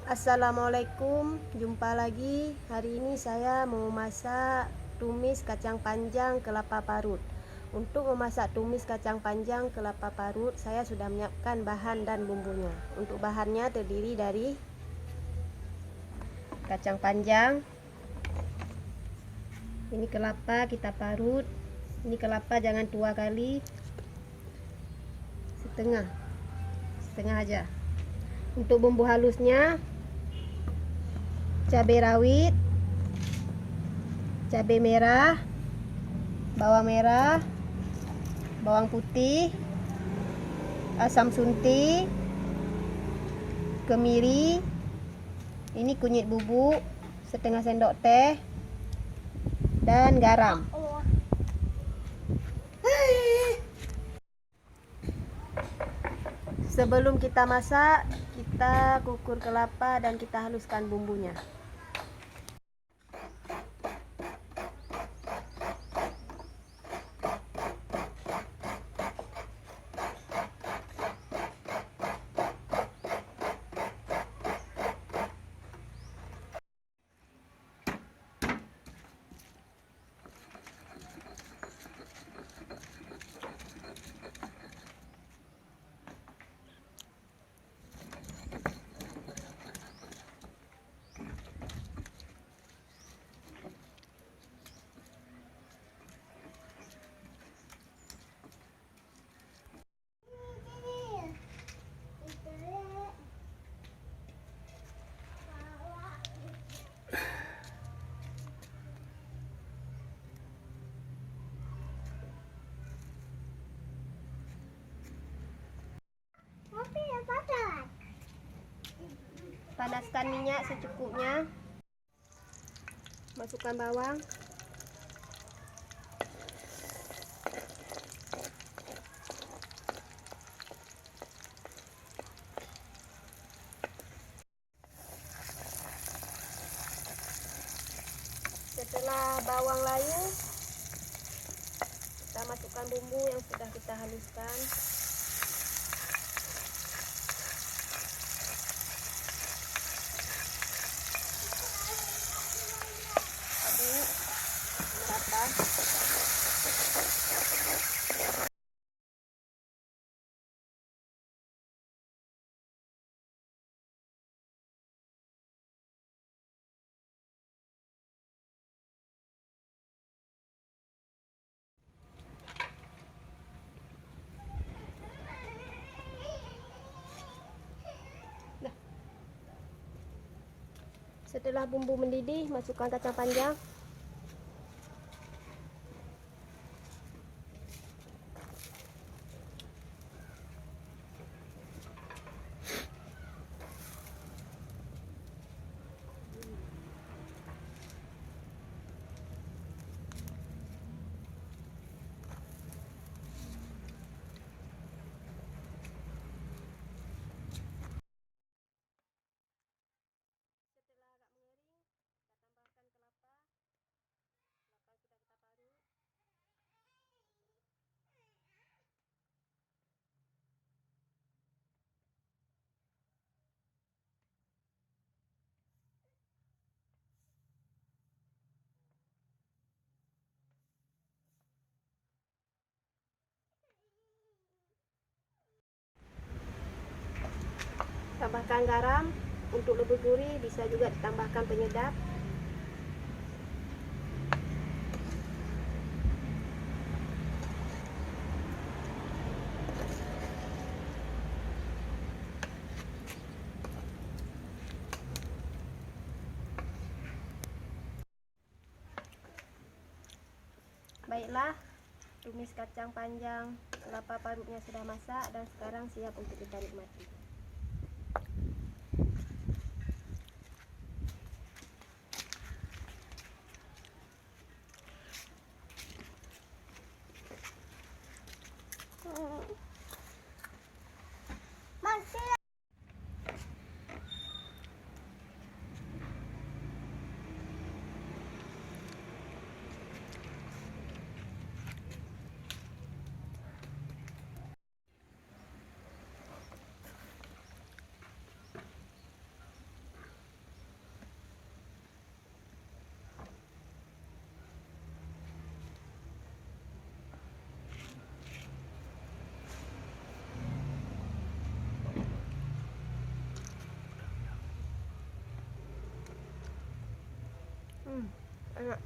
Assalamualaikum, jumpa lagi. Hari ini saya mau masak tumis kacang panjang kelapa parut. Untuk memasak tumis kacang panjang kelapa parut, saya sudah menyiapkan bahan dan bumbunya. Untuk bahannya terdiri dari kacang panjang, ini kelapa kita parut, ini kelapa jangan tua kali, setengah aja. Untuk bumbu halusnya, cabai rawit, cabai merah, bawang merah, bawang putih, asam suntik, kemiri, ini kunyit bubuk setengah sendok teh, dan garam. Sebelum kita masak, kita kukur kelapa dan kita haluskan bumbunya. Panaskan minyak secukupnya. Masukkan bawang. Setelah bawang layu, kita masukkan bumbu yang sudah kita haluskan. Aduk merata. Setelah bumbu mendidih, masukkan kacang panjang. Tambahkan garam. Untuk lebih gurih bisa juga ditambahkan penyedap. Baiklah, tumis kacang panjang kelapa parutnya sudah masak dan sekarang siap untuk kita nikmati. Anak.